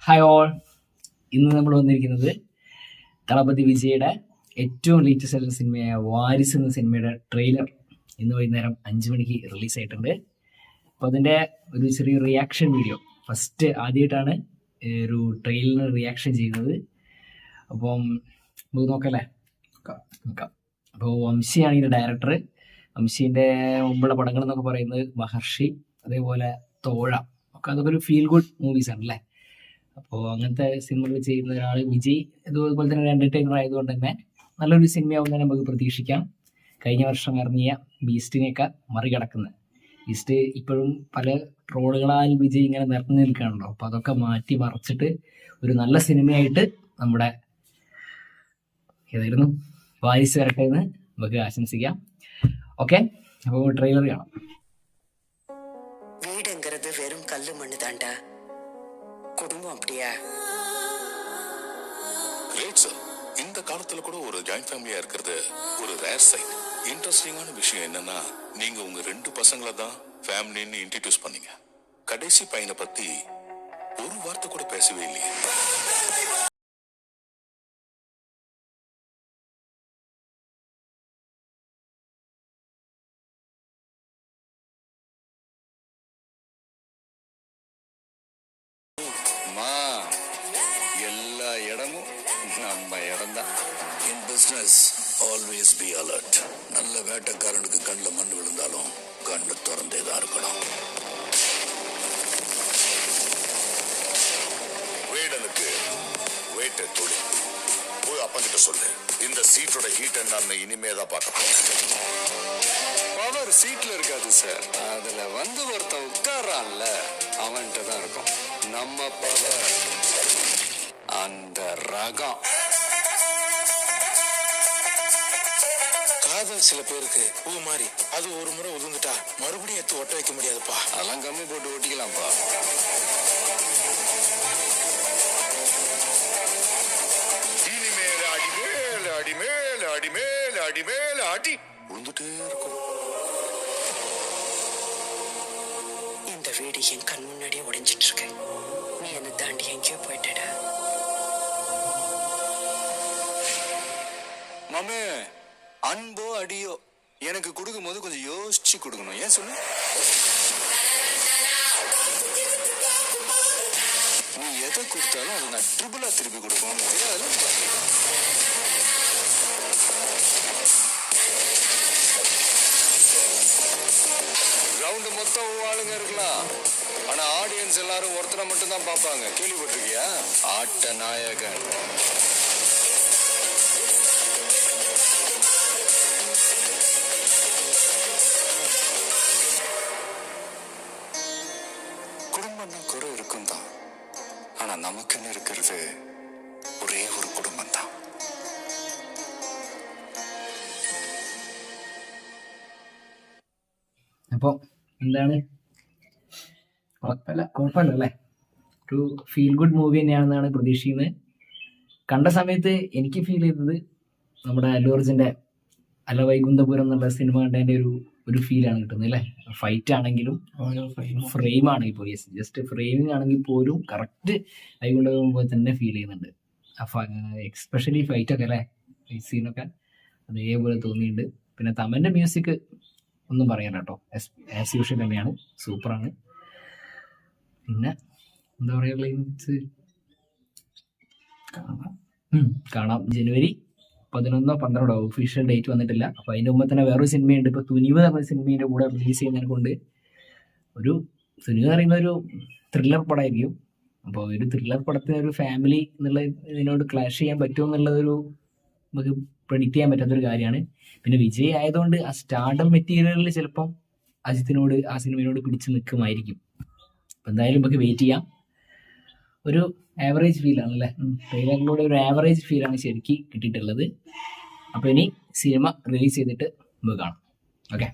Hi all, ഇന്ന് നമ്മൾ വന്നിരിക്കുന്നത് തളപതി വിജയുടെ ഏറ്റവും ലേറ്റസ്റ്റ് ആയിട്ടുള്ള സിനിമയായ വാരിസ് എന്ന സിനിമയുടെ ട്രെയിലർ ഇന്ന് വൈകുന്നേരം 5 മണിക്ക് റിലീസായിട്ടുണ്ട്. അപ്പോൾ അതിൻ്റെ ഒരു ചെറിയ റിയാക്ഷൻ വീഡിയോ ആദ്യമായിട്ടാണ് ഒരു ട്രെയിലറിന് റിയാക്ഷൻ ചെയ്യുന്നത്. അപ്പം നമുക്ക് നോക്കല്ലേ, നോക്കാം. അപ്പോൾ വംശിയാണ് ഇതിൻ്റെ ഡയറക്ടർ. വംശീൻ്റെ മുമ്പുള്ള പടങ്ങൾ എന്നൊക്കെ പറയുന്നത് മഹർഷി, അതേപോലെ തോഴ ഒക്കെ, അതൊക്കെ ഒരു ഫീൽ ഗുഡ് മൂവീസ് ആണ് അല്ലേ. അപ്പോൾ അങ്ങനത്തെ സിനിമകൾ ചെയ്യുന്ന ഒരാൾ വിജയ് ഇതുപോലെ തന്നെ ഒരു എൻ്റർടൈനർ ആയതുകൊണ്ട് തന്നെ നല്ലൊരു സിനിമയാവുന്ന നമുക്ക് പ്രതീക്ഷിക്കാം. കഴിഞ്ഞ വർഷം ഇറങ്ങിയ ബീസ്റ്റിനെയൊക്കെ മറികടക്കുന്നത്. ബീസ്റ്റ് ഇപ്പോഴും പല ട്രോളുകളാൽ വിജയ് ഇങ്ങനെ നിറഞ്ഞു നിൽക്കുകയാണല്ലോ. അപ്പോൾ അതൊക്കെ മാറ്റി മറിച്ചിട്ട് ഒരു നല്ല സിനിമയായിട്ട് നമ്മുടെ ഏതായിരുന്നു വാരിസ് വരട്ടെ എന്ന് നമുക്ക് ആശംസിക്കാം. ഓക്കെ, അപ്പോൾ ട്രെയിലർ കാണാം. வீடுங்கிறது வெறும் கல்லு மண்ணு தாண்டா. குடும்பம் அப்படியா? Great sir. இந்த காலத்துல கூட ஒரு ஜாயிண்ட் ஃபேமிலியா இருக்கிறது ஒரு ரேர் சைன். இன்ட்ரெஸ்டிங்கான விஷயம் என்னன்னா, நீங்க உங்க 2 பசங்களை தான் ஃபேமிலின்னு இன்ட்ரடியூஸ் பண்ணீங்க. கடைசி பையனை பத்தி ஒரு வார்த்தை கூட பேசவே இல்லையே. எல்லா இடமும் நம்ம இடம் தான். இன் பிசினஸ் ஆல்வேஸ் பி அலர்ட். நல்ல வேட்டைக்காரனுக்கு கண்ணில் மண் விழுந்தாலும் கண்ணு திறந்தே தான் இருக்கணும். வேடனுக்கு வேட்டை தொழில். போய் அப்பங்கிட்ட சொல்லு, இந்த சீட்டோட ஹீட் என்னன்னு இனிமே தான் பார்க்க போறேன். பவர் சீட்ல இருக்காது சார், அதுல வந்து ஒருத்தன் உட்காரான்ல அவன்கிட்ட தான் இருக்கும் நம்ம பவர். அந்த ரகம் காதல் சில பேருக்கு பூ மாதிரி, அது ஒரு முறை உதிர்ந்துட்டா மறுபடியும் எடுத்து ஒட்ட வைக்க முடியாதுப்பா. அதெல்லாம் கம்மி போட்டு ஒட்டிக்கலாம்ப்பா. இனிமேல் அடி மேல் அடி மேல் அடி மேல் அடி மேல் அடி உழுந்துட்டே இருக்கும். இந்த வீடு என் கண் முன்னாடியே உடைஞ்சிட்டு இருக்கு. நீ என்னை தாண்டி எங்கேயோ போயிட்டடா. மாமே, அன்போ அடியோ எனக்கு கொடுக்கும் போது கொஞ்சம் யோசிச்சு கொடுக்கணும். ஏன் சொல்லு? நீ எதை கொடுத்தாலும் அதை நான் ட்ரிபிளா திருப்பி கொடுப்போம். கிரவுண்ட் மொத்தம் ஆளுங்க இருக்கலாம், ஆனா ஆடியன்ஸ் எல்லாரும் ஒருத்தரை மட்டும் தான் பார்ப்பாங்க. கேள்விப்பட்டிருக்கியா? ஆட்ட நாயகன். குடும்பம்னா குறை இருக்கும் தான், ஆனா நமக்குன்னு இருக்கிறது ஒரே ஒரு குடும்பம் தான். അപ്പോൾ എന്താണ്, കുഴപ്പമില്ല അല്ലേ. ഒരു ഫീൽ ഗുഡ് മൂവി തന്നെയാണെന്നാണ് പ്രതീക്ഷിക്കുന്നത്. കണ്ട സമയത്ത് എനിക്ക് ഫീൽ ചെയ്തത് നമ്മുടെ അല്ലു അർജുൻ്റെ അല വൈകുന്തപുരം എന്നുള്ള സിനിമ കണ്ടതിൻ്റെ ഒരു ഫീലാണ് കിട്ടുന്നത് അല്ലേ. ഫൈറ്റ് ആണെങ്കിലും ഫ്രെയിമാണ് ഇപ്പോൾ, ജസ്റ്റ് ഫ്രെയിമിങ് ആണെങ്കിൽ പോലും കറക്റ്റ് വൈകുന്തപുരം പോലെ തന്നെ ഫീൽ ചെയ്യുന്നുണ്ട്. എക്സ്പെഷ്യലി ഫൈറ്റൊക്കെ അല്ലേ, ഫൈറ്റ് സീനൊക്കെ അതേപോലെ തോന്നിയിട്ടുണ്ട്. പിന്നെ തമൻ്റെ മ്യൂസിക് ഒന്നും പറയാൻ കേട്ടോ, ആസ് യൂഷ്വൽ തന്നെയാണ്, സൂപ്പറാണ്. പിന്നെ എന്താ പറയുക, കാണാം. ജനുവരി 11 12 ഒഫീഷ്യൽ ഡേറ്റ് വന്നിട്ടില്ല. അപ്പോൾ അതിൻ്റെ മുമ്പ് തന്നെ വേറൊരു സിനിമയുണ്ട്, ഇപ്പോൾ തുനിവ് എന്ന സിനിമയുടെ കൂടെ റിലീസ് ചെയ്യുന്നതിനെ കൊണ്ട് ഒരു തുനിവ് പറയുന്ന ഒരു ത്രില്ലർ പടമായിരിക്കും. അപ്പോൾ ഒരു ത്രില്ലർ പടത്തിന് ഒരു ഫാമിലി എന്നുള്ള ഇതിനോട് ക്ലാഷ് ചെയ്യാൻ പറ്റുമോ എന്നുള്ളതൊരു നമുക്ക് പ്രെഡിക്റ്റ് ചെയ്യാൻ പറ്റാത്തൊരു കാര്യമാണ്. പിന്നെ വിജയ് ആയതുകൊണ്ട് ആ സ്റ്റാർഡം മെറ്റീരിയലിൽ ചിലപ്പം അജിത്തിനോട് ആ സിനിമയോട് പിടിച്ച് നിൽക്കുമായിരിക്കും. അപ്പം എന്തായാലും നമുക്ക് വെയിറ്റ് ചെയ്യാം. ഒരു ആവറേജ് ഫീലാണ് അല്ലേ, ട്രെയിലറിലൂടെ ഒരു ആവറേജ് ഫീലാണ് ശരിക്കും കിട്ടിയിട്ടുള്ളത്. അപ്പോൾ ഇനി സിനിമ റിലീസ് ചെയ്തിട്ട് നമുക്ക് കാണാം. ഓക്കെ.